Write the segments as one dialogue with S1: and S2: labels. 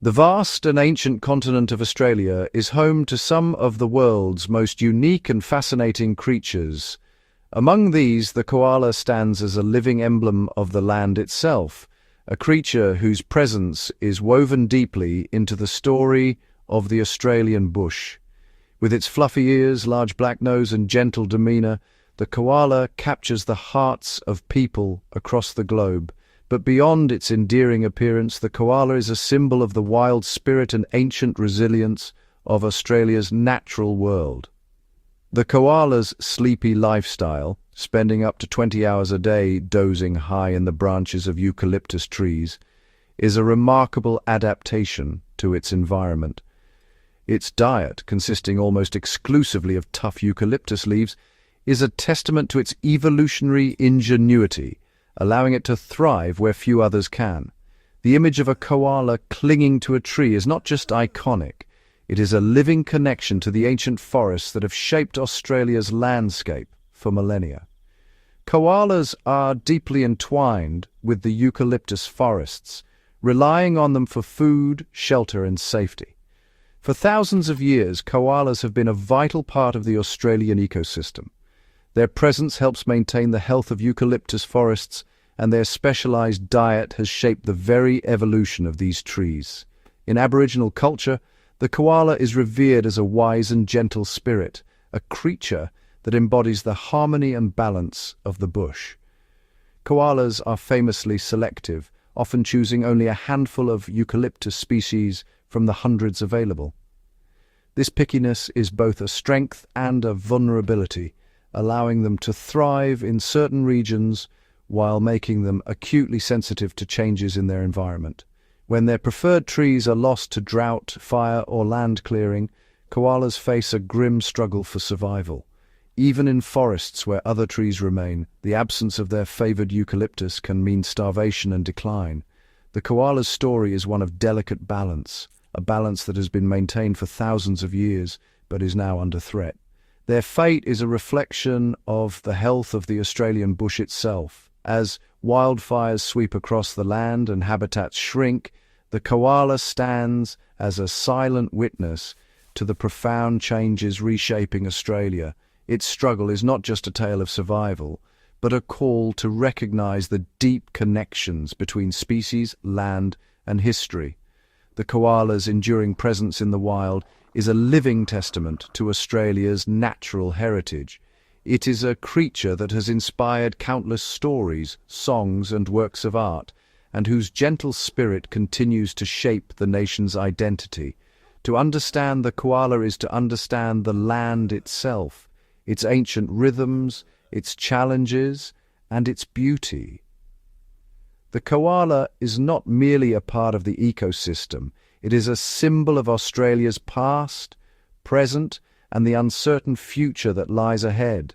S1: The vast and ancient continent of Australia is home to some of the world's most unique and fascinating creatures. Among these, the koala stands as a living emblem of the land itself, a creature whose presence is woven deeply into the story of the Australian bush. With its fluffy ears, large black nose, and gentle demeanour, the koala captures the hearts of people across the globe. But beyond its endearing appearance, the koala is a symbol of the wild spirit and ancient resilience of Australia's natural world. The koala's sleepy lifestyle, spending up to 20 hours a day dozing high in the branches of eucalyptus trees, is a remarkable adaptation to its environment. Its diet, consisting almost exclusively of tough eucalyptus leaves, is a testament to its evolutionary ingenuity, allowing it to thrive where few others can. The image of a koala clinging to a tree is not just iconic, it is a living connection to the ancient forests that have shaped Australia's landscape for millennia. Koalas are deeply entwined with the eucalyptus forests, relying on them for food, shelter, and safety. For thousands of years, koalas have been a vital part of the Australian ecosystem. Their presence helps maintain the health of eucalyptus forests, and their specialized diet has shaped the very evolution of these trees. In Aboriginal culture, the koala is revered as a wise and gentle spirit, a creature that embodies the harmony and balance of the bush. Koalas are famously selective, often choosing only a handful of eucalyptus species from the hundreds available. This pickiness is both a strength and a vulnerability, allowing them to thrive in certain regions while making them acutely sensitive to changes in their environment. When their preferred trees are lost to drought, fire, or land clearing, koalas face a grim struggle for survival. Even in forests where other trees remain, the absence of their favored eucalyptus can mean starvation and decline. The koala's story is one of delicate balance, a balance that has been maintained for thousands of years but is now under threat. Their fate is a reflection of the health of the Australian bush itself. As wildfires sweep across the land and habitats shrink, the koala stands as a silent witness to the profound changes reshaping Australia. Its struggle is not just a tale of survival, but a call to recognize the deep connections between species, land, and history. The koala's enduring presence in the wild is a living testament to Australia's natural heritage. It is a creature that has inspired countless stories, songs, and works of art, and whose gentle spirit continues to shape the nation's identity. To understand the koala is to understand the land itself, its ancient rhythms, its challenges, and its beauty. The koala is not merely a part of the ecosystem, it is a symbol of Australia's past, present, and the uncertain future that lies ahead.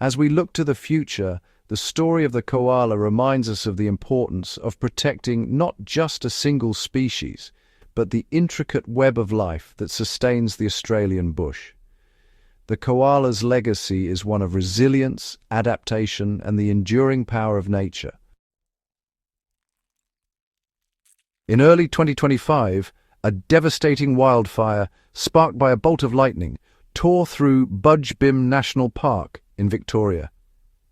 S1: As we look to the future, the story of the koala reminds us of the importance of protecting not just a single species, but the intricate web of life that sustains the Australian bush. The koala's legacy is one of resilience, adaptation, and the enduring power of nature. In early 2025, a devastating wildfire, sparked by a bolt of lightning, tore through Budgebim National Park in Victoria.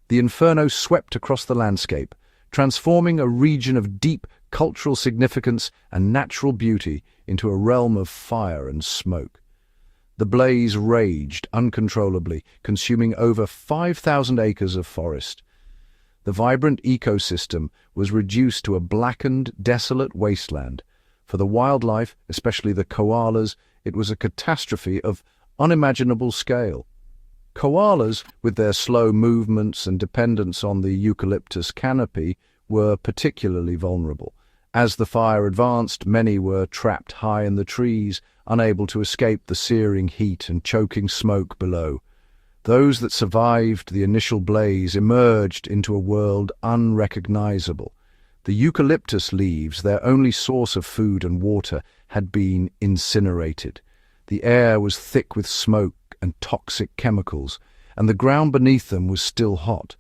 S1: The inferno swept across the landscape, transforming a region of deep cultural significance and natural beauty into a realm of fire and smoke. The blaze raged uncontrollably, consuming over 5,000 acres of forest. The vibrant ecosystem was reduced to a blackened, desolate wasteland. For the wildlife, especially the koalas, it was a catastrophe of unimaginable scale. Koalas, with their slow movements and dependence on the eucalyptus canopy, were particularly vulnerable. As the fire advanced, many were trapped high in the trees, unable to escape the searing heat and choking smoke below. Those that survived the initial blaze emerged into a world unrecognizable. The eucalyptus leaves, their only source of food and water, had been incinerated. The air was thick with smoke and toxic chemicals, and the ground beneath them was still hot,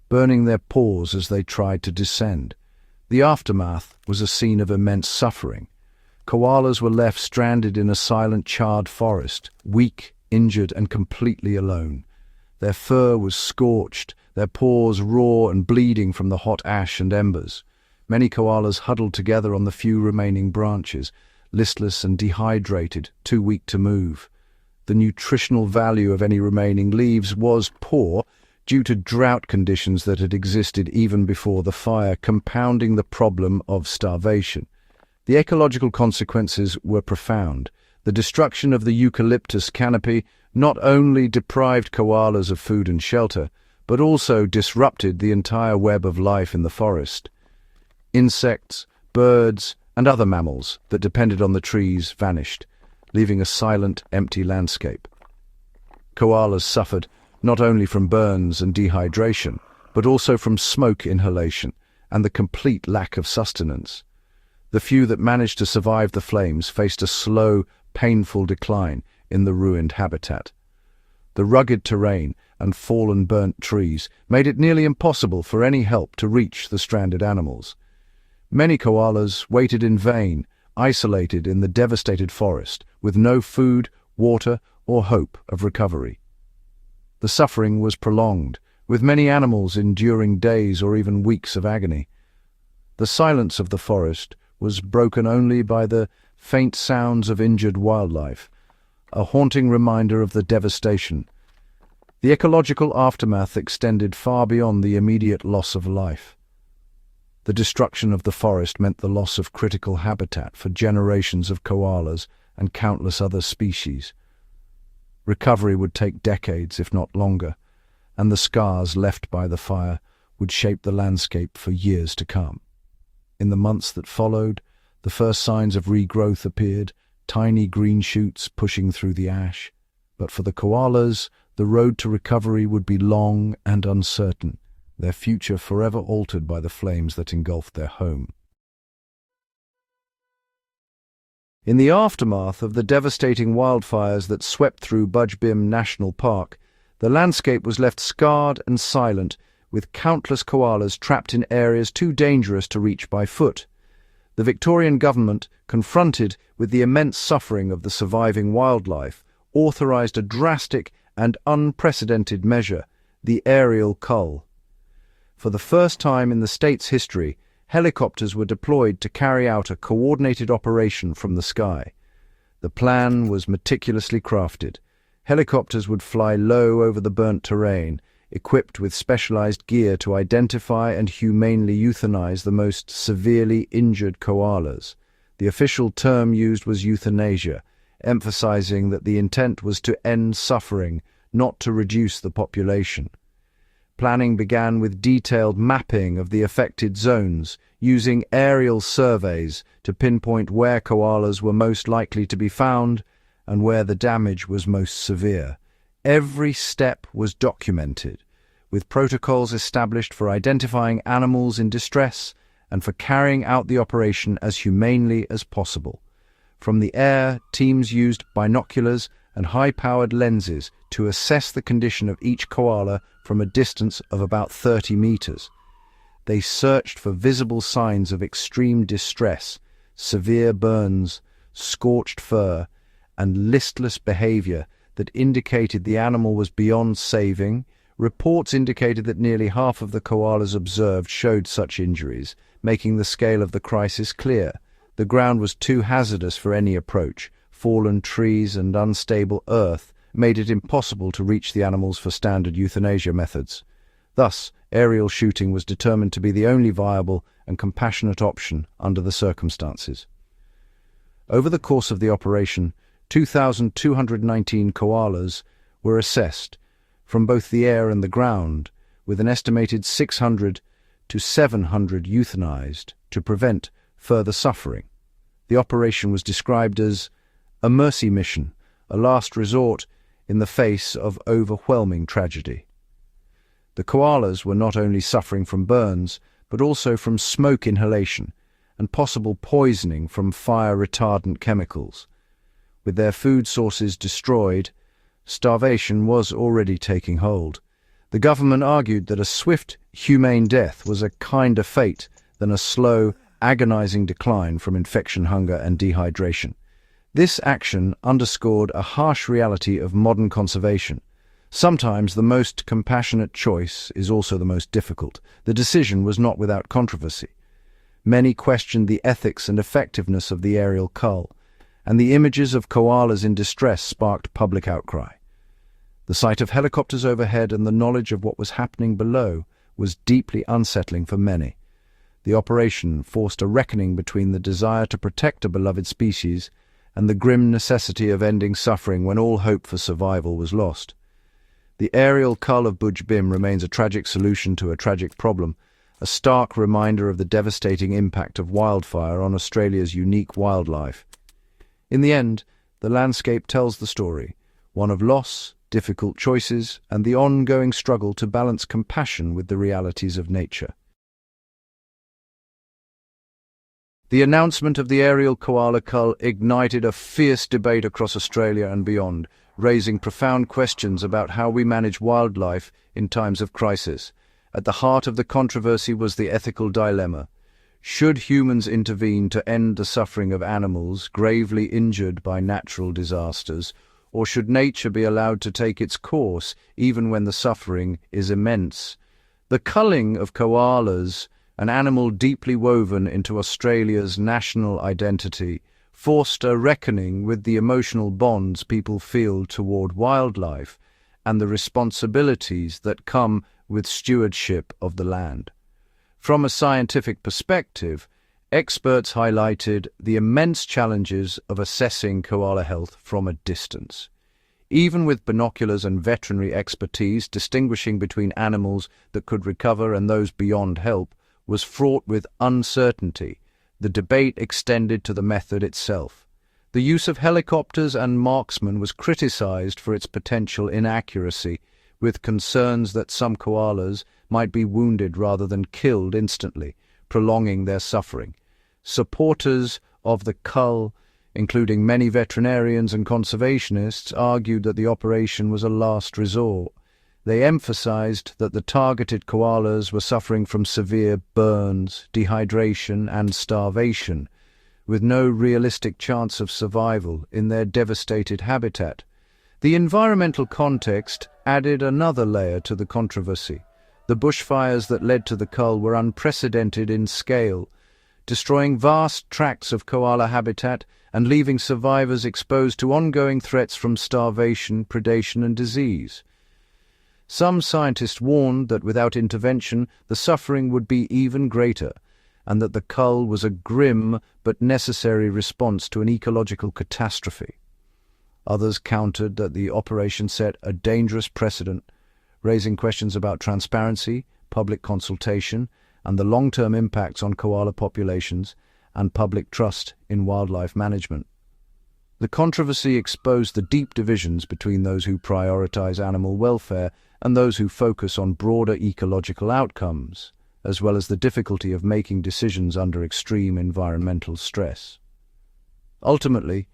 S1: burning their pores as they tried to descend. The aftermath was a scene of immense suffering. Koalas were left stranded in a silent, charred forest, weak, injured, and completely alone. Their fur was scorched, their paws raw and bleeding from the hot ash and embers. Many koalas huddled together on the few remaining branches, listless and dehydrated, too weak to move. The nutritional value of any remaining leaves was poor due to drought conditions that had existed even before the fire, compounding the problem of starvation. The ecological consequences were profound. The destruction of the Eucalyptus canopy not only deprived koalas of food and shelter, but also disrupted the entire web of life in the forest. Insects, birds, and other mammals that depended on the trees vanished, leaving a silent, empty landscape. Koalas suffered not only from burns and dehydration, but also from smoke inhalation and the complete lack of sustenance. The few that managed to survive the flames faced a slow, painful decline in the ruined habitat. The rugged terrain and fallen burnt trees made it nearly impossible for any help to reach the stranded animals. Many koalas waited in vain, isolated in the devastated forest, with no food, water, or hope of recovery. The suffering was prolonged, with many animals enduring days or even weeks of agony. The silence of the forest was broken only by the faint sounds of injured wildlife, a haunting reminder of the devastation. The ecological aftermath extended far beyond the immediate loss of life. The destruction of the forest meant the loss of critical habitat for generations of koalas and countless other species. Recovery would take decades, if not longer, and the scars left by the fire would shape the landscape for years to come. In the months that followed, the first signs of regrowth appeared, tiny green shoots pushing through the ash. But for the koalas, the road to recovery would be long and uncertain, their future forever altered by the flames that engulfed their home. In the aftermath of the devastating wildfires that swept through Budgebim National Park, the landscape was left scarred and silent, with countless koalas trapped in areas too dangerous to reach by foot. The Victorian government, confronted with the immense suffering of the surviving wildlife, authorised a drastic and unprecedented measure, the Aerial Cull. For the first time in the state's history, helicopters were deployed to carry out a coordinated operation from the sky. The plan was meticulously crafted. Helicopters would fly low over the burnt terrain, equipped with specialized gear to identify and humanely euthanize the most severely injured koalas. The official term used was euthanasia, emphasizing that the intent was to end suffering, not to reduce the population. Planning began with detailed mapping of the affected zones, using aerial surveys to pinpoint where koalas were most likely to be found and where the damage was most severe. Every step was documented, with protocols established for identifying animals in distress and for carrying out the operation as humanely as possible. From the air, teams used binoculars and high-powered lenses to assess the condition of each koala from a distance of about 30 meters. They searched for visible signs of extreme distress, severe burns, scorched fur, and listless behavior that indicated the animal was beyond saving. Reports indicated that nearly half of the koalas observed showed such injuries, making the scale of the crisis clear. The ground was too hazardous for any approach. Fallen trees and unstable earth made it impossible to reach the animals for standard euthanasia methods. Thus, aerial shooting was determined to be the only viable and compassionate option under the circumstances. Over the course of the operation, 2,219 koalas were assessed from both the air and the ground, with an estimated 600 to 700 euthanized to prevent further suffering. The operation was described as a mercy mission, a last resort in the face of overwhelming tragedy. The koalas were not only suffering from burns, but also from smoke inhalation and possible poisoning from fire-retardant chemicals. With their food sources destroyed, starvation was already taking hold. The government argued that a swift, humane death was a kinder fate than a slow agonizing decline from infection, hunger, and dehydration. This action underscored a harsh reality of modern conservation. Sometimes the most compassionate choice is also the most difficult. The decision was not without controversy. Many questioned the ethics and effectiveness of the aerial cull, and the images of koalas in distress sparked public outcry. The sight of helicopters overhead and the knowledge of what was happening below was deeply unsettling for many. The operation forced a reckoning between the desire to protect a beloved species and the grim necessity of ending suffering when all hope for survival was lost. The aerial cull of Bujbim remains a tragic solution to a tragic problem, a stark reminder of the devastating impact of wildfire on Australia's unique wildlife. In the end, the landscape tells the story, one of loss, difficult choices, and the ongoing struggle to balance compassion with the realities of nature. The announcement of the aerial koala cull ignited a fierce debate across Australia and beyond, raising profound questions about how we manage wildlife in times of crisis. At the heart of the controversy was the ethical dilemma. Should humans intervene to end the suffering of animals gravely injured by natural disasters, or should nature be allowed to take its course even when the suffering is immense? The culling of koalas, an animal deeply woven into Australia's national identity, forced a reckoning with the emotional bonds people feel toward wildlife and the responsibilities that come with stewardship of the land. From a scientific perspective, experts highlighted the immense challenges of assessing koala health from a distance. Even with binoculars and veterinary expertise, distinguishing between animals that could recover and those beyond help was fraught with uncertainty. The debate extended to the method itself. The use of helicopters and marksmen was criticized for its potential inaccuracy, with concerns that some koalas might be wounded rather than killed instantly, prolonging their suffering. Supporters of the cull, including many veterinarians and conservationists, argued that the operation was a last resort. They emphasized that the targeted koalas were suffering from severe burns, dehydration, and starvation, with no realistic chance of survival in their devastated habitat. The environmental context added another layer to the controversy. The bushfires that led to the cull were unprecedented in scale, destroying vast tracts of koala habitat and leaving survivors exposed to ongoing threats from starvation, predation, and disease. Some scientists warned that without intervention, the suffering would be even greater, and that the cull was a grim but necessary response to an ecological catastrophe. Others countered that the operation set a dangerous precedent, raising questions about transparency, public consultation, and the long-term impacts on koala populations and public trust in wildlife management. The controversy exposed the deep divisions between those who prioritize animal welfare and those who focus on broader ecological outcomes, as well as the difficulty of making decisions under extreme environmental stress. Ultimately,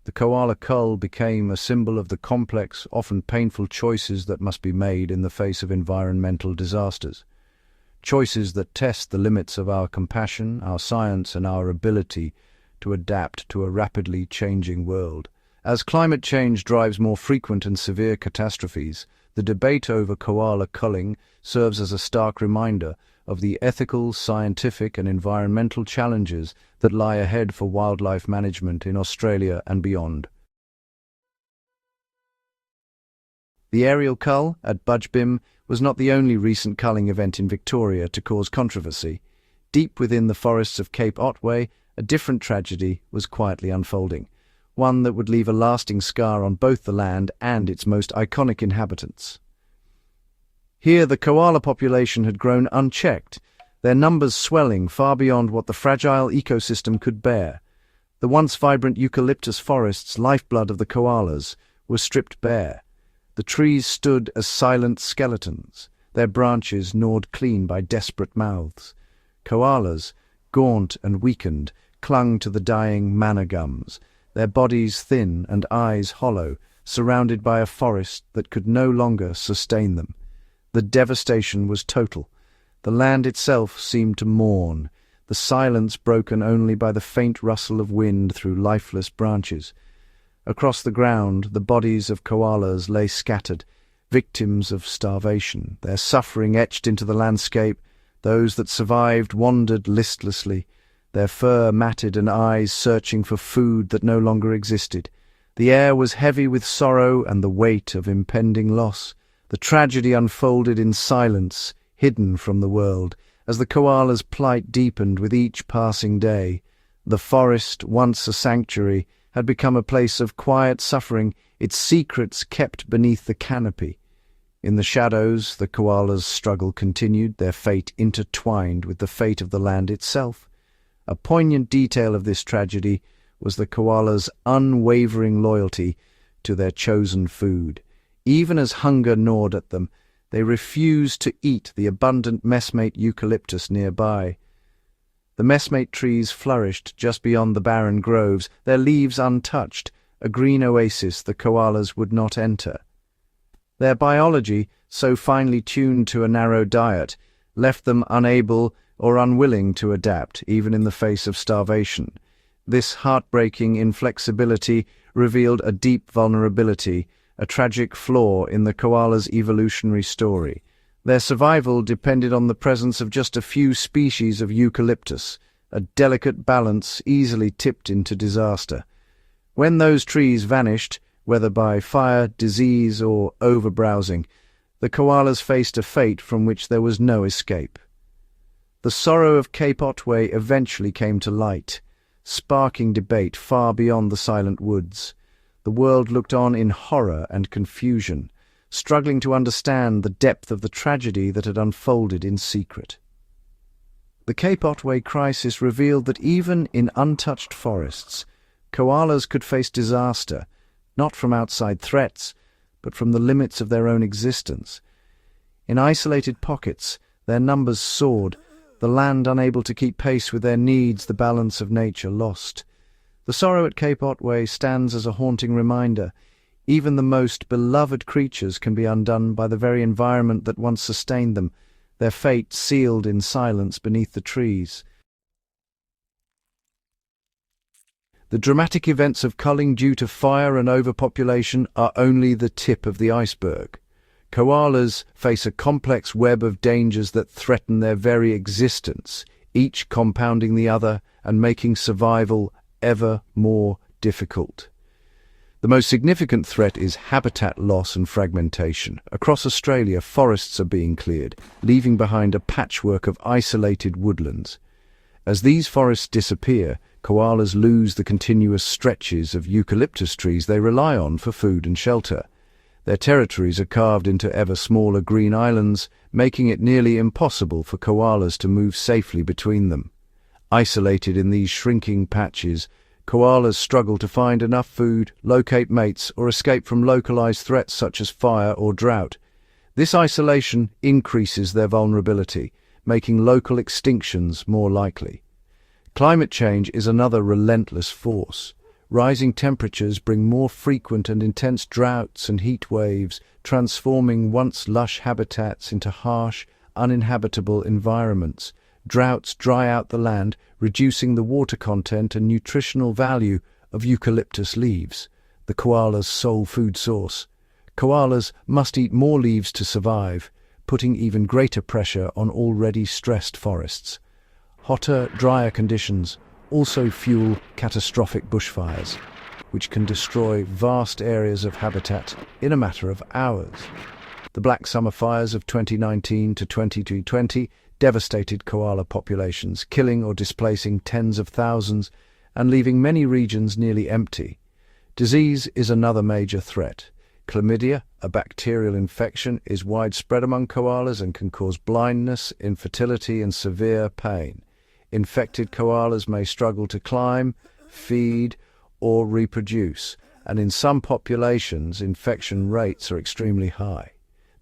S1: the koala cull became a symbol of the complex, often painful choices that must be made in the face of environmental disasters. Choices that test the limits of our compassion, our science, and our ability to adapt to a rapidly changing world. As climate change drives more frequent and severe catastrophes, the debate over koala culling serves as a stark reminder of the ethical, scientific, and environmental challenges that lie ahead for wildlife management in Australia and beyond. The aerial cull at Bujbim was not the only recent culling event in Victoria to cause controversy. Deep within the forests of Cape Otway, a different tragedy was quietly unfolding, one that would leave a lasting scar on both the land and its most iconic inhabitants. Here the koala population had grown unchecked, their numbers swelling far beyond what the fragile ecosystem could bear. The once vibrant eucalyptus forests, lifeblood of the koalas, were stripped bare. The trees stood as silent skeletons, their branches gnawed clean by desperate mouths. Koalas, gaunt and weakened, clung to the dying manna gums, their bodies thin and eyes hollow, surrounded by a forest that could no longer sustain them. The devastation was total. The land itself seemed to mourn. the silence broken only by the faint rustle of wind through lifeless branches. Across the ground, the bodies of koalas lay scattered, victims of starvation, their suffering etched into the landscape. Those that survived wandered listlessly, their fur matted and eyes searching for food that no longer existed. The air was heavy with sorrow and the weight of impending loss. The tragedy unfolded in silence, hidden from the world, as the koala's plight deepened with each passing day. The forest, once a sanctuary, had become a place of quiet suffering, its secrets kept beneath the canopy. In the shadows, the koalas' struggle continued, their fate intertwined with the fate of the land itself. A poignant detail of this tragedy was the koalas' unwavering loyalty to their chosen food. Even as hunger gnawed at them, they refused to eat the abundant messmate eucalyptus nearby. The messmate trees flourished just beyond the barren groves, their leaves untouched, a green oasis the koalas would not enter. Their biology, so finely tuned to a narrow diet, left them unable or unwilling to adapt, even in the face of starvation. This heartbreaking inflexibility revealed a deep vulnerability, a tragic flaw in the koala's evolutionary story. Their survival depended on the presence of just a few species of eucalyptus, a delicate balance easily tipped into disaster. When those trees vanished, whether by fire, disease, or overbrowsing, the koalas faced a fate from which there was no escape. The sorrow of Cape Otway eventually came to light, sparking debate far beyond the silent woods. The world looked on in horror and confusion, struggling to understand the depth of the tragedy that had unfolded in secret. The Cape Otway crisis revealed that even in untouched forests, koalas could face disaster, not from outside threats, but from the limits of their own existence. In isolated pockets, their numbers soared, the land unable to keep pace with their needs, the balance of nature lost. The sorrow at Cape Otway stands as a haunting reminder. Even the most beloved creatures can be undone by the very environment that once sustained them, their fate sealed in silence beneath the trees. The dramatic events of culling due to fire and overpopulation are only the tip of the iceberg. Koalas face a complex web of dangers that threaten their very existence, each compounding the other and making survival ever more difficult. The most significant threat is habitat loss and fragmentation. Across Australia, forests are being cleared, leaving behind a patchwork of isolated woodlands. As these forests disappear, koalas lose the continuous stretches of eucalyptus trees they rely on for food and shelter. Their territories are carved into ever smaller green islands, making it nearly impossible for koalas to move safely between them. Isolated in these shrinking patches, koalas struggle to find enough food, locate mates, or escape from localized threats such as fire or drought. This isolation increases their vulnerability, making local extinctions more likely. Climate change is another relentless force. Rising temperatures bring more frequent and intense droughts and heat waves, transforming once lush habitats into harsh, uninhabitable environments. Droughts dry out the land, reducing the water content and nutritional value of eucalyptus leaves, the koala's sole food source. Koalas must eat more leaves to survive, putting even greater pressure on already stressed forests. Hotter, drier conditions also fuel catastrophic bushfires, which can destroy vast areas of habitat in a matter of hours. The Black Summer fires of 2019 to 2020 devastated koala populations, killing or displacing tens of thousands and leaving many regions nearly empty. Disease is another major threat. Chlamydia, a bacterial infection, is widespread among koalas and can cause blindness, infertility, and severe pain. Infected koalas may struggle to climb, feed, or reproduce, and in some populations, infection rates are extremely high.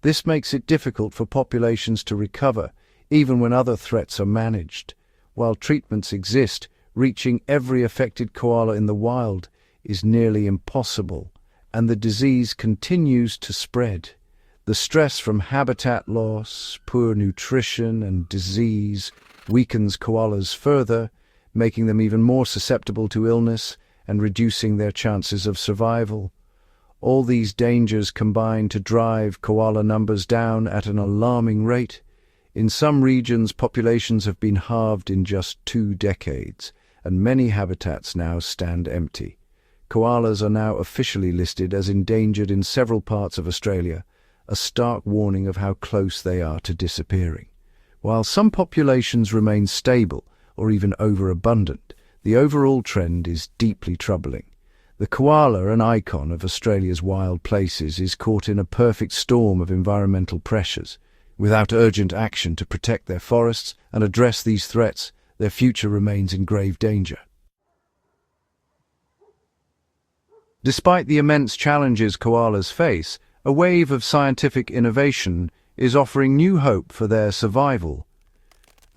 S1: This makes it difficult for populations to recover, even when other threats are managed. While treatments exist, reaching every affected koala in the wild is nearly impossible, and the disease continues to spread. The stress from habitat loss, poor nutrition, and disease weakens koalas further, making them even more susceptible to illness and reducing their chances of survival. All these dangers combine to drive koala numbers down at an alarming rate. In some regions, populations have been halved in just 2 decades, and many habitats now stand empty. Koalas are now officially listed as endangered in several parts of Australia, a stark warning of how close they are to disappearing. While some populations remain stable or even overabundant, the overall trend is deeply troubling. The koala, an icon of Australia's wild places, is caught in a perfect storm of environmental pressures. Without urgent action to protect their forests and address these threats, their future remains in grave danger. Despite the immense challenges koalas face, a wave of scientific innovation is offering new hope for their survival.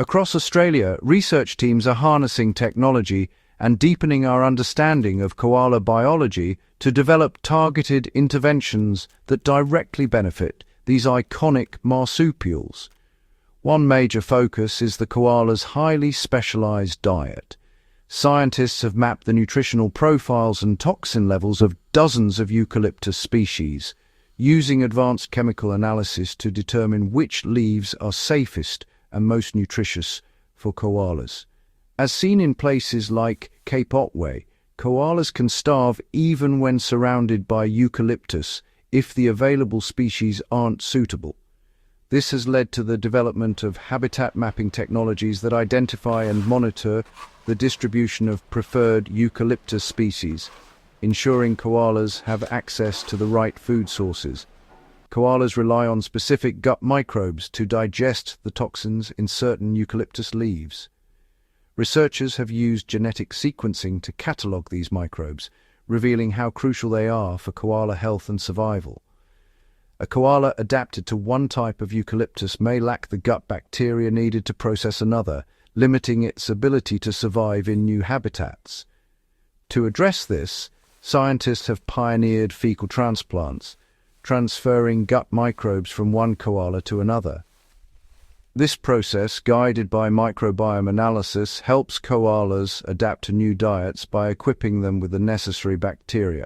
S1: Across Australia, research teams are harnessing technology and deepening our understanding of koala biology to develop targeted interventions that directly benefit these iconic marsupials. One major focus is the koala's highly specialized diet. Scientists have mapped the nutritional profiles and toxin levels of dozens of Eucalyptus species, using advanced chemical analysis to determine which leaves are safest and most nutritious for koalas. As seen in places like Cape Otway, koalas can starve even when surrounded by eucalyptus if the available species aren't suitable. This has led to the development of habitat mapping technologies that identify and monitor the distribution of preferred eucalyptus species, ensuring koalas have access to the right food sources. Koalas rely on specific gut microbes to digest the toxins in certain eucalyptus leaves. Researchers have used genetic sequencing to catalogue these microbes, revealing how crucial they are for koala health and survival. A koala adapted to one type of eucalyptus may lack the gut bacteria needed to process another, limiting its ability to survive in new habitats. To address this, scientists have pioneered fecal transplants, transferring gut microbes from one koala to another. This process, guided by microbiome analysis, helps koalas adapt to new diets by equipping them with the necessary bacteria.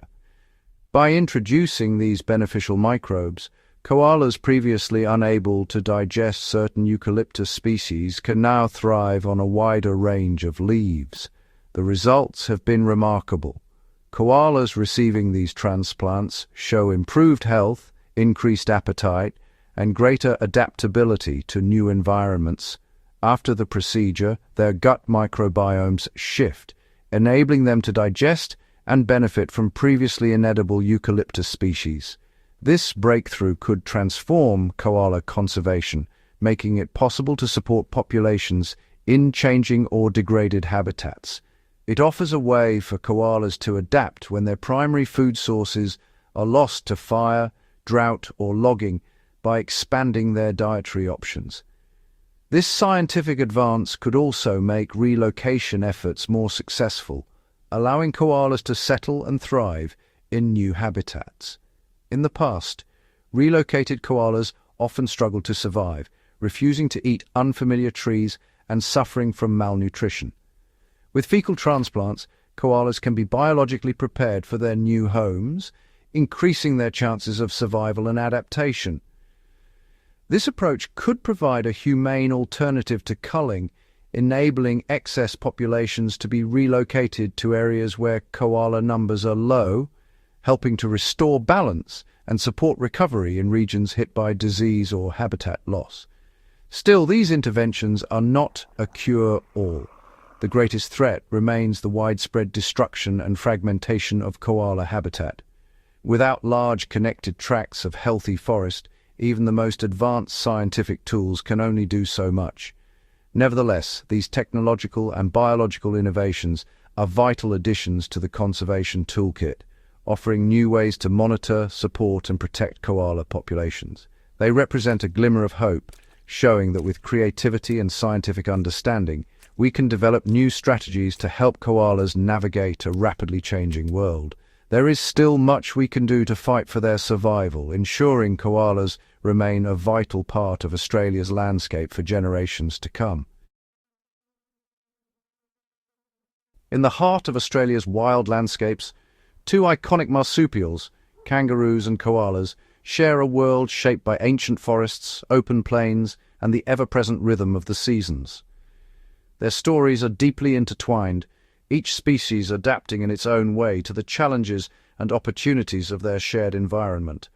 S1: By introducing these beneficial microbes, koalas previously unable to digest certain eucalyptus species can now thrive on a wider range of leaves. The results have been remarkable. Koalas receiving these transplants show improved health, increased appetite, and greater adaptability to new environments. After the procedure, their gut microbiomes shift, enabling them to digest and benefit from previously inedible eucalyptus species. This breakthrough could transform koala conservation, making it possible to support populations in changing or degraded habitats. It offers a way for koalas to adapt when their primary food sources are lost to fire, drought, or logging, by expanding their dietary options. This scientific advance could also make relocation efforts more successful, allowing koalas to settle and thrive in new habitats. In the past, relocated koalas often struggled to survive, refusing to eat unfamiliar trees and suffering from malnutrition. With fecal transplants, koalas can be biologically prepared for their new homes, increasing their chances of survival and adaptation. This approach could provide a humane alternative to culling, enabling excess populations to be relocated to areas where koala numbers are low, helping to restore balance and support recovery in regions hit by disease or habitat loss. Still, these interventions are not a cure-all. The greatest threat remains the widespread destruction and fragmentation of koala habitat. Without large connected tracts of healthy forest, even the most advanced scientific tools can only do so much. Nevertheless, these technological and biological innovations are vital additions to the conservation toolkit, offering new ways to monitor, support, and protect koala populations. They represent a glimmer of hope, showing that with creativity and scientific understanding, we can develop new strategies to help koalas navigate a rapidly changing world. There is still much we can do to fight for their survival, ensuring koalas remain a vital part of Australia's landscape for generations to come. In the heart of Australia's wild landscapes, two iconic marsupials, kangaroos and koalas, share a world shaped by ancient forests, open plains, and the ever-present rhythm of the seasons. Their stories are deeply intertwined, each species adapting in its own way to the challenges and opportunities of their shared environment.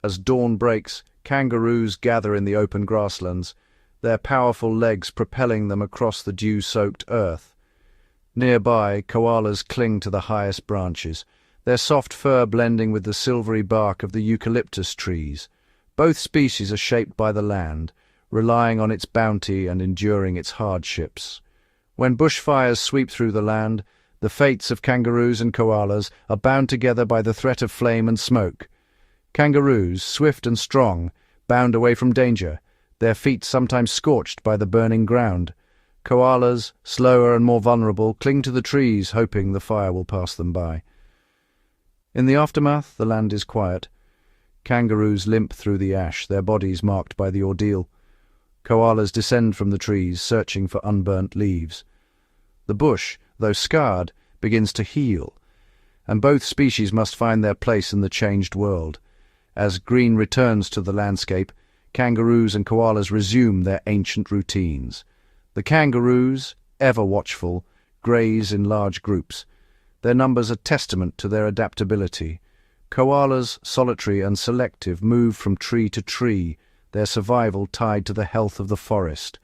S1: As dawn breaks, kangaroos gather in the open grasslands, their powerful legs propelling them across the dew-soaked earth. Nearby, koalas cling to the highest branches, their soft fur blending with the silvery bark of the eucalyptus trees. Both species are shaped by the land, relying on its bounty and enduring its hardships. When bushfires sweep through the land, the fates of kangaroos and koalas are bound together by the threat of flame and smoke. Kangaroos, swift and strong, bound away from danger, their feet sometimes scorched by the burning ground. Koalas, slower and more vulnerable, cling to the trees, hoping the fire will pass them by. In the aftermath, the land is quiet. Kangaroos limp through the ash, their bodies marked by the ordeal. Koalas descend from the trees, searching for unburnt leaves. The bush, though scarred, begins to heal, and both species must find their place in the changed world. As green returns to the landscape, kangaroos and koalas resume their ancient routines. The kangaroos, ever watchful, graze in large groups. Their numbers are testament to their adaptability. Koalas, solitary and selective, move from tree to tree, their survival tied to the health of the forest.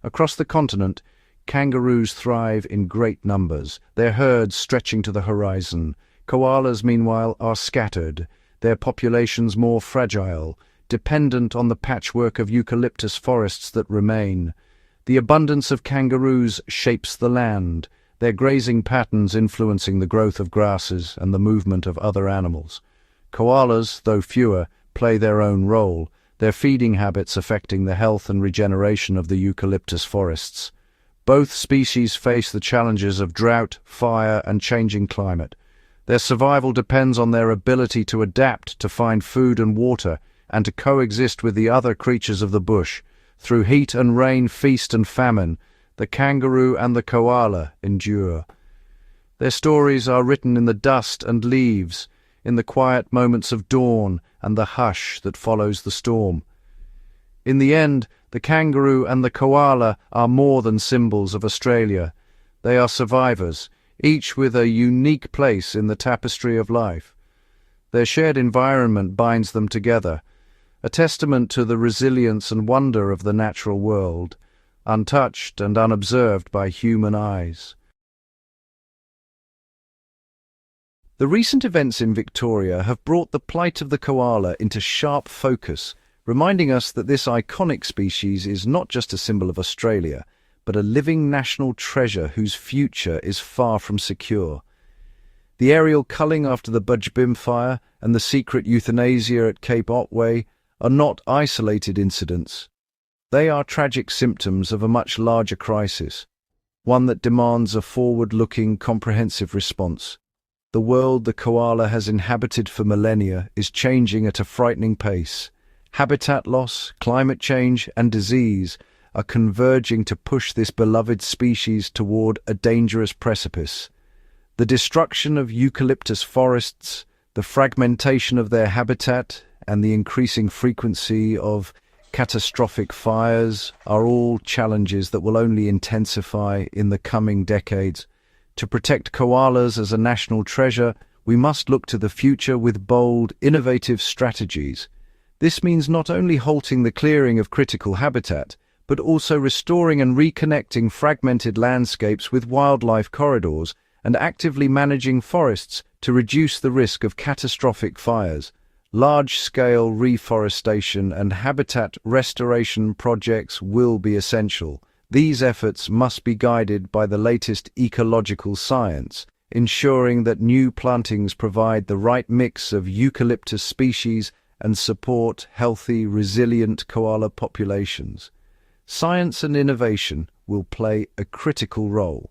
S1: Across the continent, kangaroos thrive in great numbers, their herds stretching to the horizon. Koalas, meanwhile, are scattered, their populations more fragile, dependent on the patchwork of eucalyptus forests that remain. The abundance of kangaroos shapes the land, their grazing patterns influencing the growth of grasses and the movement of other animals. Koalas, though fewer, play their own role, their feeding habits affecting the health and regeneration of the eucalyptus forests. Both species face the challenges of drought, fire, and changing climate. Their survival depends on their ability to adapt, to find food and water, and to coexist with the other creatures of the bush. Through heat and rain, feast and famine, the kangaroo and the koala endure. Their stories are written in the dust and leaves, in the quiet moments of dawn and the hush that follows the storm. In the end, the kangaroo and the koala are more than symbols of Australia. They are survivors, each with a unique place in the tapestry of life. Their shared environment binds them together, a testament to the resilience and wonder of the natural world, untouched and unobserved by human eyes. The recent events in Victoria have brought the plight of the koala into sharp focus, reminding us that this iconic species is not just a symbol of Australia, but a living national treasure whose future is far from secure. The aerial culling after the Budgebim fire and the secret euthanasia at Cape Otway are not isolated incidents. They are tragic symptoms of a much larger crisis, one that demands a forward-looking, comprehensive response. The world the koala has inhabited for millennia is changing at a frightening pace. Habitat loss, climate change, and disease are converging to push this beloved species toward a dangerous precipice. The destruction of eucalyptus forests, the fragmentation of their habitat, and the increasing frequency of catastrophic fires are all challenges that will only intensify in the coming decades. To protect koalas as a national treasure, we must look to the future with bold, innovative strategies. This means not only halting the clearing of critical habitat, but also restoring and reconnecting fragmented landscapes with wildlife corridors and actively managing forests to reduce the risk of catastrophic fires. Large-scale reforestation and habitat restoration projects will be essential. These efforts must be guided by the latest ecological science, ensuring that new plantings provide the right mix of eucalyptus species and support healthy, resilient koala populations. Science and innovation will play a critical role.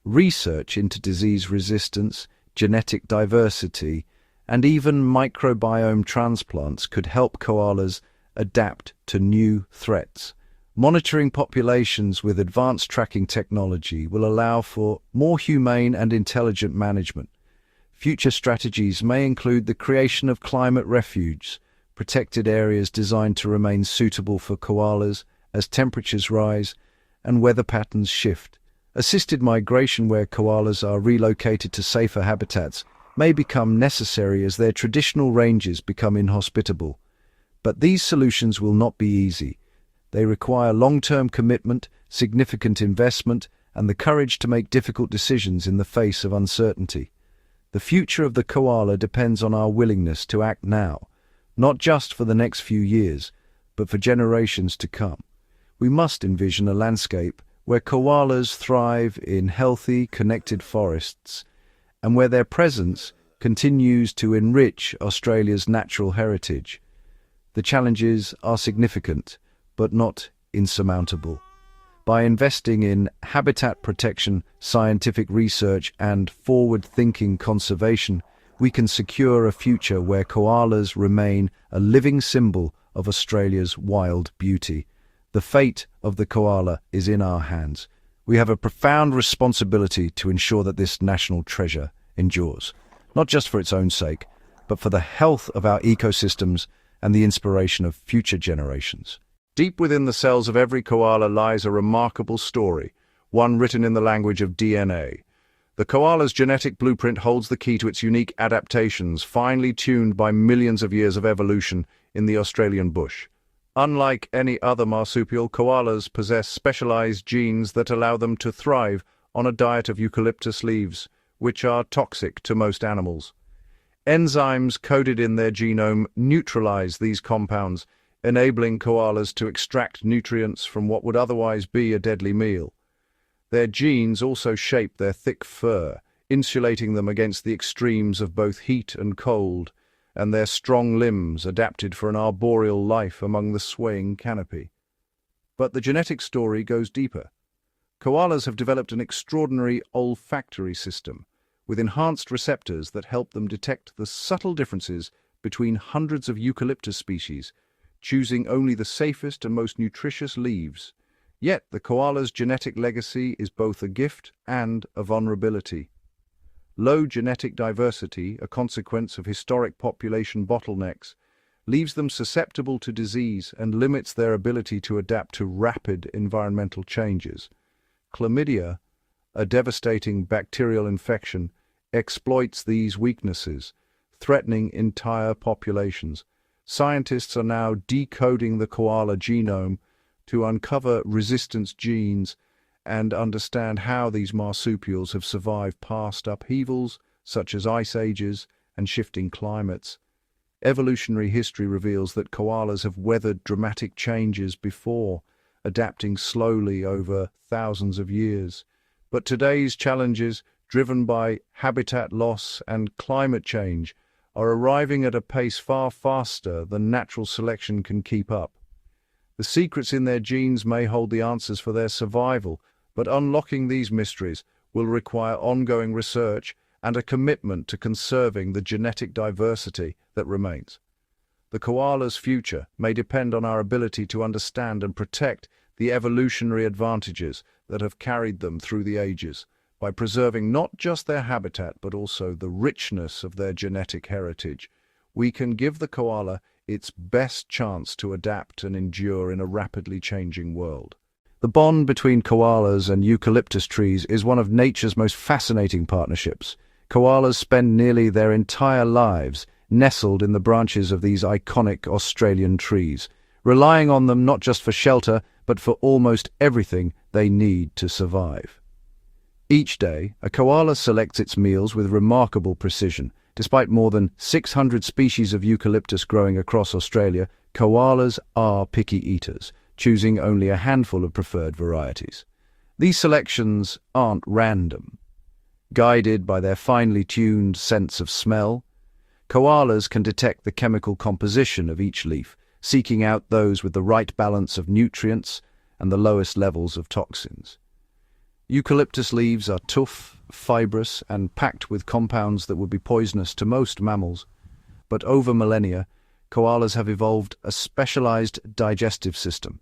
S1: Research into disease resistance, genetic diversity, and even microbiome transplants could help koalas adapt to new threats. Monitoring populations with advanced tracking technology will allow for more humane and intelligent management. Future strategies may include the creation of climate refuges, protected areas designed to remain suitable for koalas as temperatures rise and weather patterns shift. Assisted migration where koalas are relocated to safer habitats may become necessary as their traditional ranges become inhospitable. But these solutions will not be easy. They require long-term commitment, significant investment, and the courage to make difficult decisions in the face of uncertainty. The future of the koala depends on our willingness to act now, not just for the next few years, but for generations to come. We must envision a landscape where koalas thrive in healthy, connected forests, and where their presence continues to enrich Australia's natural heritage. The challenges are significant, but not insurmountable. By investing in habitat protection, scientific research, and forward-thinking conservation, we can secure a future where koalas remain a living symbol of Australia's wild beauty. The fate of the koala is in our hands. We have a profound responsibility to ensure that this national treasure endures, not just for its own sake, but for the health of our ecosystems and the inspiration of future generations. Deep within the cells of every koala lies a remarkable story, one written in the language of DNA. The koala's genetic blueprint holds the key to its unique adaptations, finely tuned by millions of years of evolution in the Australian bush. Unlike any other marsupial, koalas possess specialized genes that allow them to thrive on a diet of eucalyptus leaves, which are toxic to most animals. Enzymes coded in their genome neutralize these compounds, enabling koalas to extract nutrients from what would otherwise be a deadly meal. Their genes also shape their thick fur, insulating them against the extremes of both heat and cold, and their strong limbs adapted for an arboreal life among the swaying canopy. But the genetic story goes deeper. Koalas have developed an extraordinary olfactory system, with enhanced receptors that help them detect the subtle differences between hundreds of eucalyptus species, choosing only the safest and most nutritious leaves. Yet the koala's genetic legacy is both a gift and a vulnerability. Low genetic diversity, a consequence of historic population bottlenecks, leaves them susceptible to disease and limits their ability to adapt to rapid environmental changes. Chlamydia, a devastating bacterial infection, exploits these weaknesses, threatening entire populations. Scientists are now decoding the koala genome to uncover resistance genes and understand how these marsupials have survived past upheavals, such as ice ages and shifting climates. Evolutionary history reveals that koalas have weathered dramatic changes before, adapting slowly over thousands of years. But today's challenges, driven by habitat loss and climate change, are arriving at a pace far faster than natural selection can keep up. The secrets in their genes may hold the answers for their survival, but unlocking these mysteries will require ongoing research and a commitment to conserving the genetic diversity that remains. The koala's future may depend on our ability to understand and protect the evolutionary advantages that have carried them through the ages, by preserving not just their habitat but also the richness of their genetic heritage. We can give the koala its best chance to adapt and endure in a rapidly changing world. The bond between koalas and eucalyptus trees is one of nature's most fascinating partnerships. Koalas spend nearly their entire lives nestled in the branches of these iconic Australian trees, relying on them not just for shelter, but for almost everything they need to survive. Each day, a koala selects its meals with remarkable precision. Despite more than 600 species of eucalyptus growing across Australia, koalas are picky eaters, choosing only a handful of preferred varieties. These selections aren't random. Guided by their finely tuned sense of smell, koalas can detect the chemical composition of each leaf, seeking out those with the right balance of nutrients and the lowest levels of toxins. Eucalyptus leaves are tough, fibrous, and packed with compounds that would be poisonous to most mammals. But over millennia, koalas have evolved a specialized digestive system.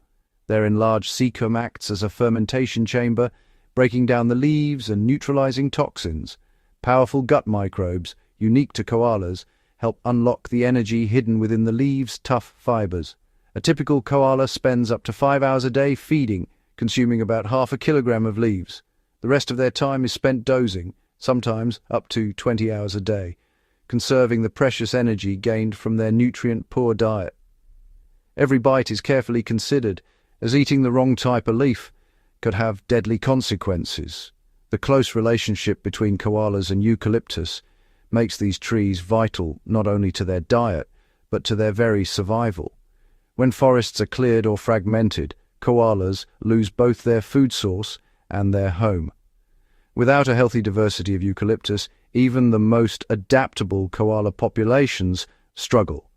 S1: Their enlarged cecum acts as a fermentation chamber, breaking down the leaves and neutralizing toxins. Powerful gut microbes, unique to koalas, help unlock the energy hidden within the leaves' tough fibers. A typical koala spends up to 5 hours a day feeding, consuming about half a kilogram of leaves. The rest of their time is spent dozing, sometimes up to 20 hours a day, conserving the precious energy gained from their nutrient-poor diet. Every bite is carefully considered, as eating the wrong type of leaf could have deadly consequences. The close relationship between koalas and eucalyptus makes these trees vital not only to their diet, but to their very survival. When forests are cleared or fragmented, koalas lose both their food source and their home. Without a healthy diversity of eucalyptus, even the most adaptable koala populations struggle.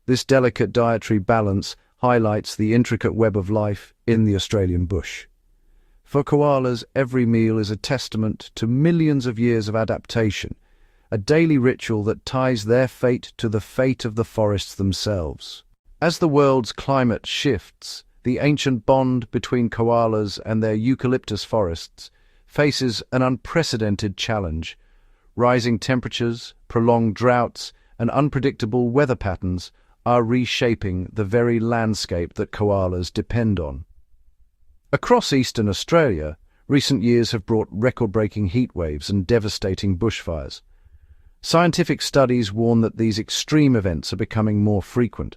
S1: This delicate dietary balance highlights the intricate web of life in the Australian bush. For koalas, every meal is a testament to millions of years of adaptation, a daily ritual that ties their fate to the fate of the forests themselves. As the world's climate shifts, the ancient bond between koalas and their eucalyptus forests faces an unprecedented challenge. Rising temperatures, prolonged droughts, and unpredictable weather patterns are reshaping the very landscape that koalas depend on. Across eastern Australia, recent years have brought record-breaking heatwaves and devastating bushfires. Scientific studies warn that these extreme events are becoming more frequent.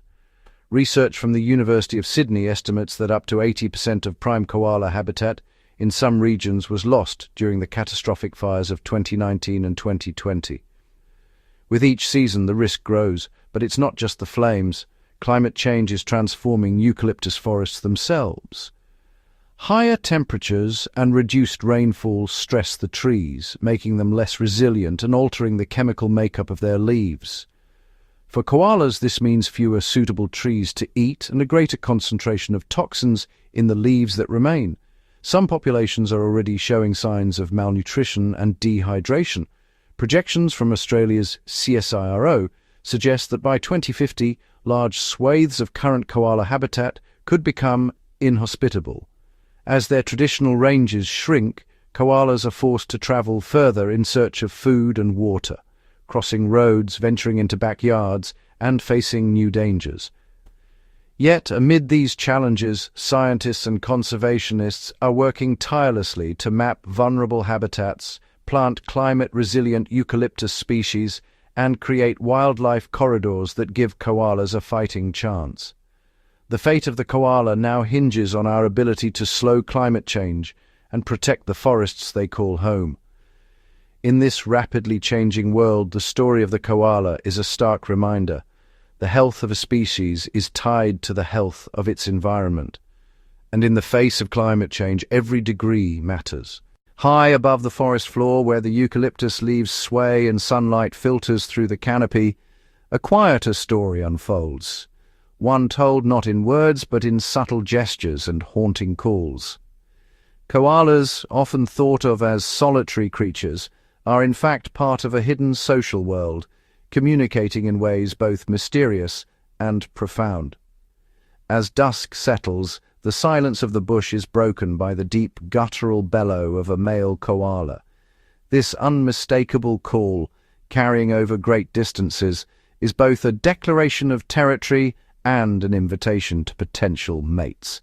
S1: Research from the University of Sydney estimates that up to 80% of prime koala habitat in some regions was lost during the catastrophic fires of 2019 and 2020. With each season, the risk grows, but it's not just the flames. Climate change is transforming eucalyptus forests themselves. Higher temperatures and reduced rainfall stress the trees, making them less resilient and altering the chemical makeup of their leaves. For koalas, this means fewer suitable trees to eat and a greater concentration of toxins in the leaves that remain. Some populations are already showing signs of malnutrition and dehydration. Projections from Australia's CSIRO suggest that by 2050, large swathes of current koala habitat could become inhospitable. As their traditional ranges shrink, koalas are forced to travel further in search of food and water, crossing roads, venturing into backyards, and facing new dangers. Yet, amid these challenges, scientists and conservationists are working tirelessly to map vulnerable habitats, plant climate-resilient eucalyptus species, and create wildlife corridors that give koalas a fighting chance. The fate of the koala now hinges on our ability to slow climate change and protect the forests they call home. In this rapidly changing world, the story of the koala is a stark reminder. The health of a species is tied to the health of its environment. And in the face of climate change, every degree matters. High above the forest floor, where the eucalyptus leaves sway and sunlight filters through the canopy, a quieter story unfolds. One told not in words, but in subtle gestures and haunting calls. Koalas, often thought of as solitary creatures, are in fact part of a hidden social world, communicating in ways both mysterious and profound. As dusk settles, the silence of the bush is broken by the deep guttural bellow of a male koala. This unmistakable call, carrying over great distances, is both a declaration of territory and an invitation to potential mates.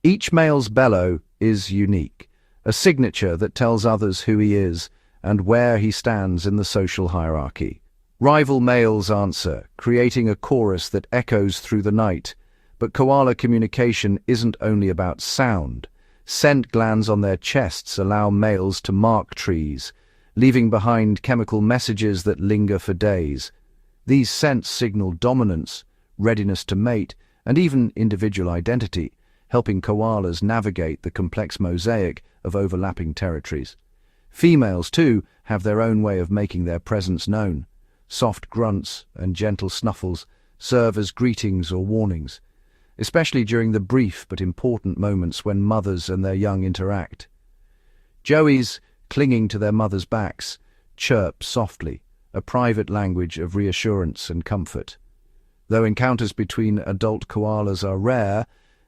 S1: Each male's bellow is unique, a signature that tells others who he is and where he stands in the social hierarchy. Rival males answer, creating a chorus that echoes through the night. But koala communication isn't only about sound. Scent glands on their chests allow males to mark trees, leaving behind chemical messages that linger for days. These scents signal dominance, readiness to mate, and even individual identity, helping koalas navigate the complex mosaic of overlapping territories. Females, too, have their own way of making their presence known. Soft grunts and gentle snuffles serve as greetings or warnings, especially during the brief but important moments when mothers and their young interact. Joeys, clinging to their mothers' backs, chirp softly, a private language of reassurance and comfort. Though encounters between adult koalas are rare,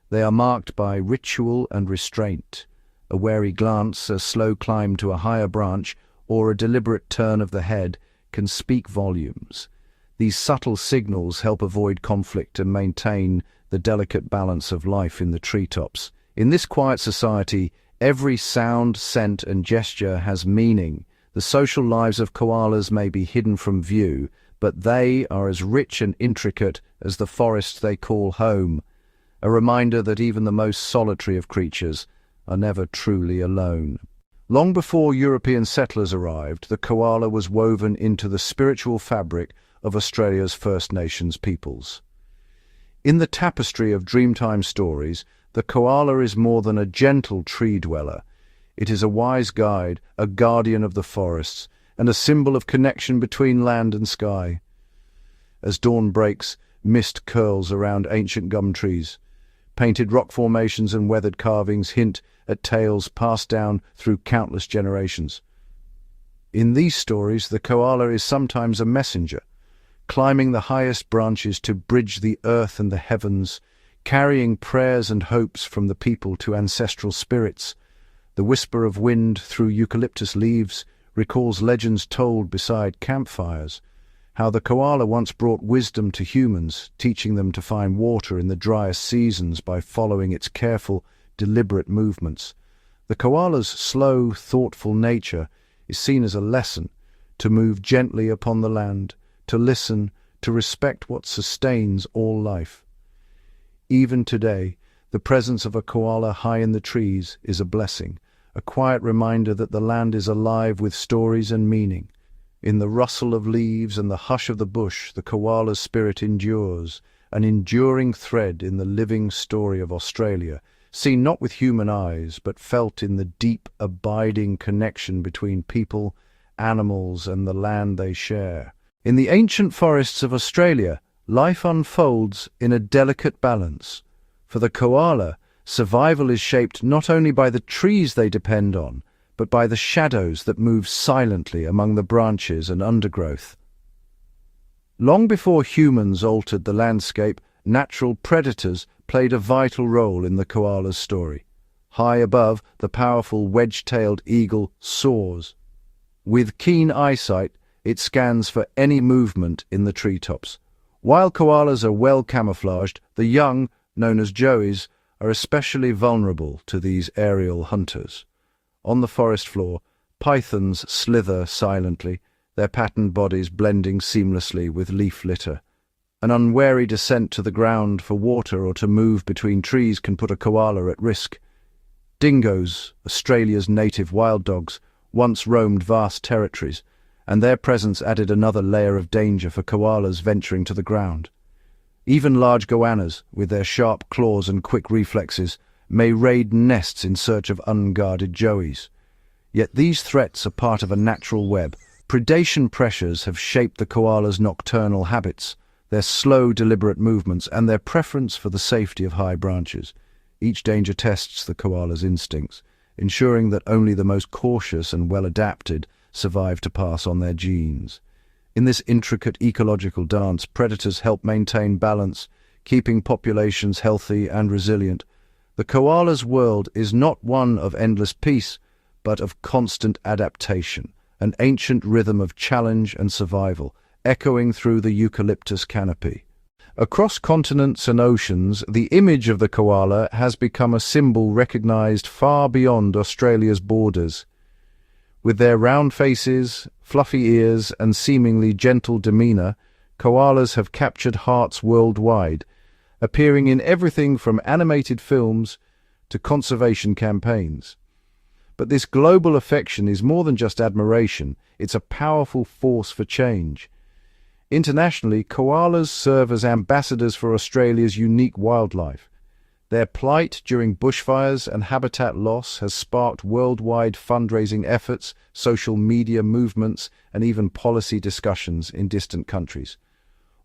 S1: They are marked by ritual and restraint. A wary glance, a slow climb to a higher branch, or a deliberate turn of the head can speak volumes. These subtle signals help avoid conflict and maintain the delicate balance of life in the treetops. In this quiet society, every sound, scent, and gesture has meaning. The social lives of koalas may be hidden from view, but they are as rich and intricate as the forest they call home. A reminder that even the most solitary of creatures are never truly alone. Long before European settlers arrived, the koala was woven into the spiritual fabric of Australia's First Nations peoples. In the tapestry of Dreamtime stories, the koala is more than a gentle tree dweller. It is a wise guide, a guardian of the forests, and a symbol of connection between land and sky. As dawn breaks, mist curls around ancient gum trees. Painted rock formations and weathered carvings hint at tales passed down through countless generations. In these stories, the koala is sometimes a messenger, climbing the highest branches to bridge the earth and the heavens, carrying prayers and hopes from the people to ancestral spirits. The whisper of wind through eucalyptus leaves recalls legends told beside campfires, how the koala once brought wisdom to humans, teaching them to find water in the driest seasons by following its careful, deliberate movements. The koala's slow, thoughtful nature is seen as a lesson to move gently upon the land, to listen, to respect what sustains all life. Even today, the presence of a koala high in the trees is a blessing, a quiet reminder that the land is alive with stories and meaning. In the rustle of leaves and the hush of the bush, the koala's spirit endures, an enduring thread in the living story of Australia, seen not with human eyes, but felt in the deep, abiding connection between people, animals, and the land they share. In the ancient forests of Australia, life unfolds in a delicate balance. For the koala, survival is shaped not only by the trees they depend on, but by the shadows that move silently among the branches and undergrowth. Long before humans altered the landscape, natural predators played a vital role in the koala's story. High above, the powerful wedge-tailed eagle soars. With keen eyesight, it scans for any movement in the treetops. While koalas are well camouflaged, the young, known as joeys, are especially vulnerable to these aerial hunters. On the forest floor, pythons slither silently, their patterned bodies blending seamlessly with leaf litter. An unwary descent to the ground for water or to move between trees can put a koala at risk. Dingoes, Australia's native wild dogs, once roamed vast territories, and their presence added another layer of danger for koalas venturing to the ground. Even large goannas, with their sharp claws and quick reflexes, may raid nests in search of unguarded joeys. Yet these threats are part of a natural web. Predation pressures have shaped the koala's nocturnal habits, their slow, deliberate movements, and their preference for the safety of high branches. Each danger tests the koala's instincts, ensuring that only the most cautious and well-adapted survive to pass on their genes. In this intricate ecological dance, predators help maintain balance, keeping populations healthy and resilient. The koala's world is not one of endless peace, but of constant adaptation, an ancient rhythm of challenge and survival, echoing through the eucalyptus canopy. Across continents and oceans, the image of the koala has become a symbol recognized far beyond Australia's borders. With their round faces, fluffy ears, and seemingly gentle demeanor, koalas have captured hearts worldwide, appearing in everything from animated films to conservation campaigns. But this global affection is more than just admiration, it's a powerful force for change. Internationally, koalas serve as ambassadors for Australia's unique wildlife. Their plight during bushfires and habitat loss has sparked worldwide fundraising efforts, social media movements, and even policy discussions in distant countries.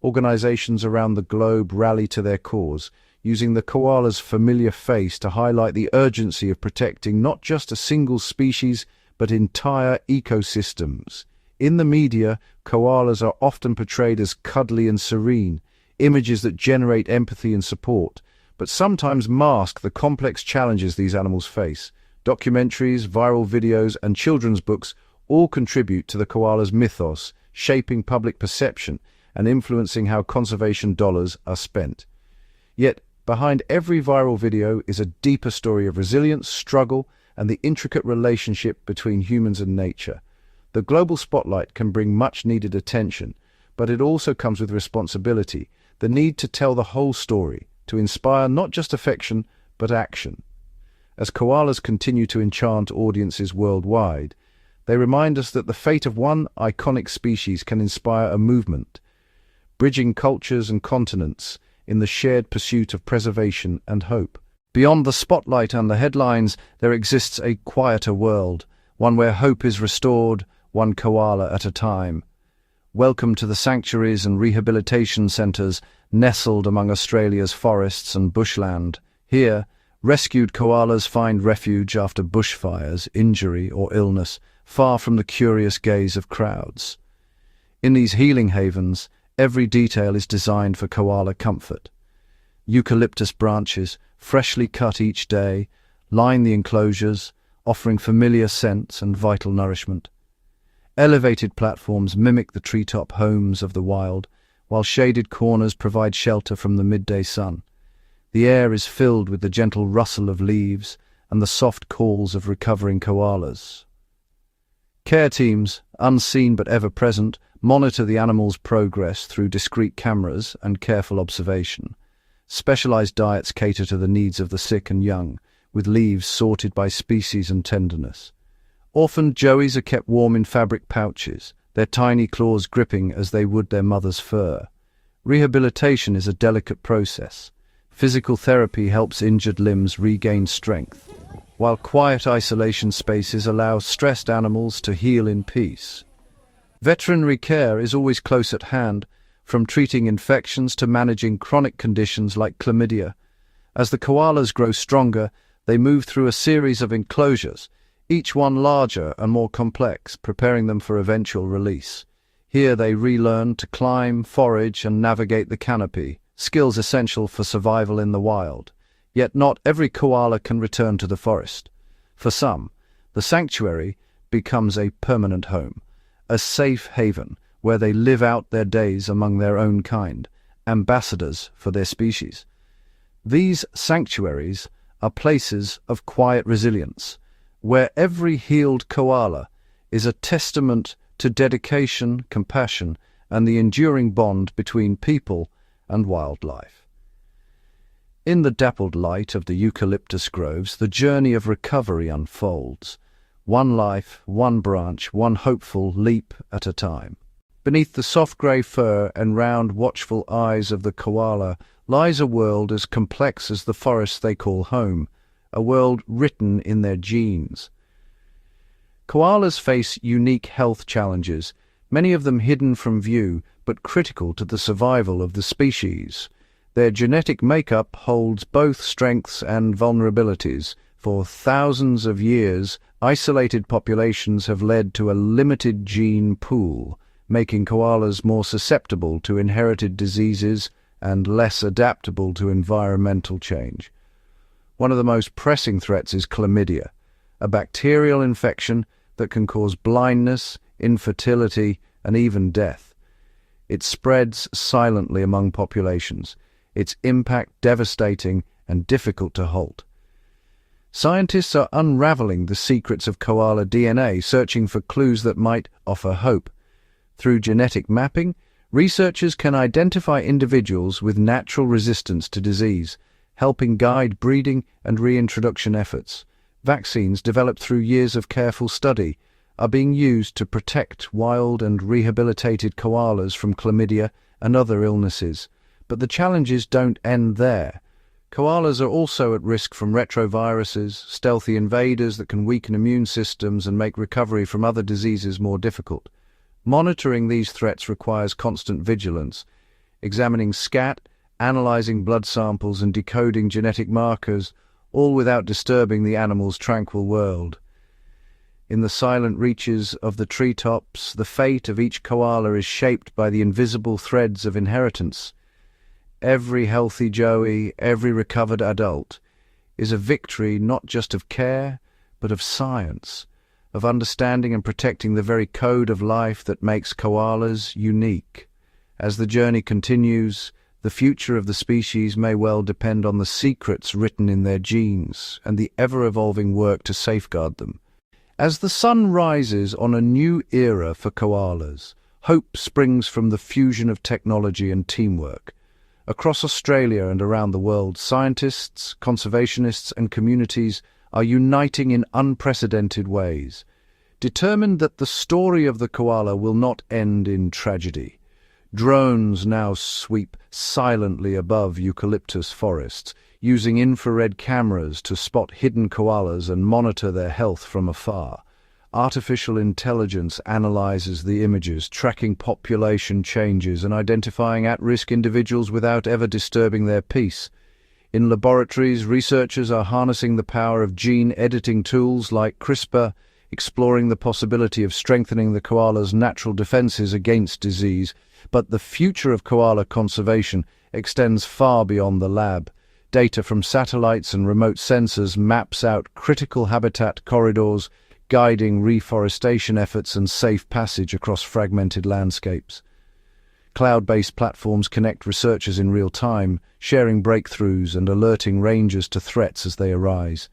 S1: Organizations around the globe rally to their cause, using the koala's familiar face to highlight the urgency of protecting not just a single species, but entire ecosystems. In the media, koalas are often portrayed as cuddly and serene, images that generate empathy and support. but sometimes mask the complex challenges these animals face. Documentaries, viral videos, and children's books all contribute to the koala's mythos, shaping public perception and influencing how conservation dollars are spent. Yet, behind every viral video is a deeper story of resilience, struggle, and the intricate relationship between humans and nature. The global spotlight can bring much-needed attention, but it also comes with responsibility, the need to tell the whole story, to inspire not just affection, but action. As koalas continue to enchant audiences worldwide, they remind us that the fate of one iconic species can inspire a movement, bridging cultures and continents in the shared pursuit of preservation and hope. Beyond the spotlight and the headlines, there exists a quieter world, one where hope is restored, one koala at a time. Welcome to the sanctuaries and rehabilitation centres nestled among Australia's forests and bushland. Here, rescued koalas find refuge after bushfires, injury or illness, far from the curious gaze of crowds. In these healing havens, every detail is designed for koala comfort. Eucalyptus branches, freshly cut each day, line the enclosures, offering familiar scents and vital nourishment. Elevated platforms mimic the treetop homes of the wild, while shaded corners provide shelter from the midday sun. The air is filled with the gentle rustle of leaves and the soft calls of recovering koalas. Care teams, unseen but ever present, monitor the animal's progress through discreet cameras and careful observation. Specialized diets cater to the needs of the sick and young, with leaves sorted by species and tenderness. Orphaned joeys are kept warm in fabric pouches, their tiny claws gripping as they would their mother's fur. Rehabilitation is a delicate process. Physical therapy helps injured limbs regain strength, while quiet isolation spaces allow stressed animals to heal in peace. Veterinary care is always close at hand, from treating infections to managing chronic conditions like chlamydia. As the koalas grow stronger, they move through a series of enclosures, each one larger and more complex, preparing them for eventual release. Here they relearn to climb, forage, and navigate the canopy, skills essential for survival in the wild. Yet not every koala can return to the forest. For some, the sanctuary becomes a permanent home, a safe haven where they live out their days among their own kind, ambassadors for their species. These sanctuaries are places of quiet resilience, where every healed koala is a testament to dedication, compassion, and the enduring bond between people and wildlife. In the dappled light of the eucalyptus groves, the journey of recovery unfolds. One life, one branch, one hopeful leap at a time. Beneath the soft grey fur and round, watchful eyes of the koala lies a world as complex as the forest they call home, a world written in their genes. Koalas face unique health challenges, many of them hidden from view but critical to the survival of the species. Their genetic makeup holds both strengths and vulnerabilities. For thousands of years, isolated populations have led to a limited gene pool, making koalas more susceptible to inherited diseases and less adaptable to environmental change. One of the most pressing threats is chlamydia, a bacterial infection that can cause blindness, infertility, and even death. It spreads silently among populations, its impact devastating and difficult to halt. Scientists are unraveling the secrets of koala DNA, searching for clues that might offer hope. Through genetic mapping, researchers can identify individuals with natural resistance to disease, helping guide breeding and reintroduction efforts. Vaccines developed through years of careful study are being used to protect wild and rehabilitated koalas from chlamydia and other illnesses. But the challenges don't end there. Koalas are also at risk from retroviruses, stealthy invaders that can weaken immune systems and make recovery from other diseases more difficult. Monitoring these threats requires constant vigilance, examining scat, analyzing blood samples, and decoding genetic markers, all without disturbing the animal's tranquil world. In the silent reaches of the treetops, the fate of each koala is shaped by the invisible threads of inheritance. every healthy joey, every recovered adult, is a victory not just of care, but of science, of understanding and protecting the very code of life that makes koalas unique. As the journey continues, the future of the species may well depend on the secrets written in their genes and the ever-evolving work to safeguard them. As the sun rises on a new era for koalas, hope springs from the fusion of technology and teamwork. Across Australia and around the world, scientists, conservationists and communities are uniting in unprecedented ways, determined that the story of the koala will not end in tragedy. Drones now sweep silently above eucalyptus forests, using infrared cameras to spot hidden koalas and monitor their health from afar. Artificial intelligence analyzes the images, tracking population changes and identifying at-risk individuals without ever disturbing their peace. In laboratories, researchers are harnessing the power of gene-editing tools like CRISPR, exploring the possibility of strengthening the koala's natural defenses against disease. But the future of koala conservation extends far beyond the lab. Data from satellites and remote sensors maps out critical habitat corridors, guiding reforestation efforts and safe passage across fragmented landscapes. Cloud-based platforms connect researchers in real time, sharing breakthroughs and alerting rangers to threats as they arise.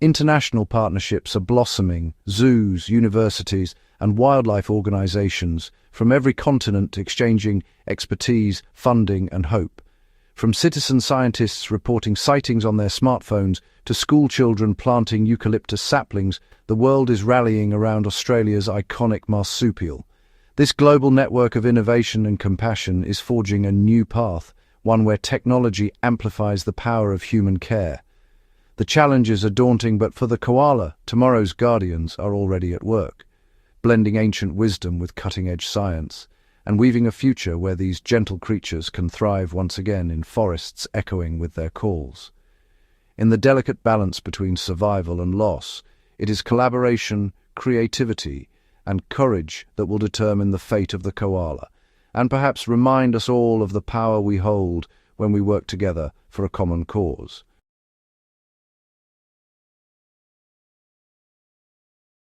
S1: International partnerships are blossoming. Zoos, universities, and wildlife organizations from every continent exchanging expertise, funding, and hope. From citizen scientists reporting sightings on their smartphones to school children planting eucalyptus saplings, the world is rallying around Australia's iconic marsupial. This global network of innovation and compassion is forging a new path, one where technology amplifies the power of human care. The challenges are daunting, but for the koala, tomorrow's guardians are already at work, blending ancient wisdom with cutting-edge science, and weaving a future where these gentle creatures can thrive once again in forests echoing with their calls. In the delicate balance between survival and loss, it is collaboration, creativity, and courage that will determine the fate of the koala, and perhaps remind us all of the power we hold when we work together for a common cause.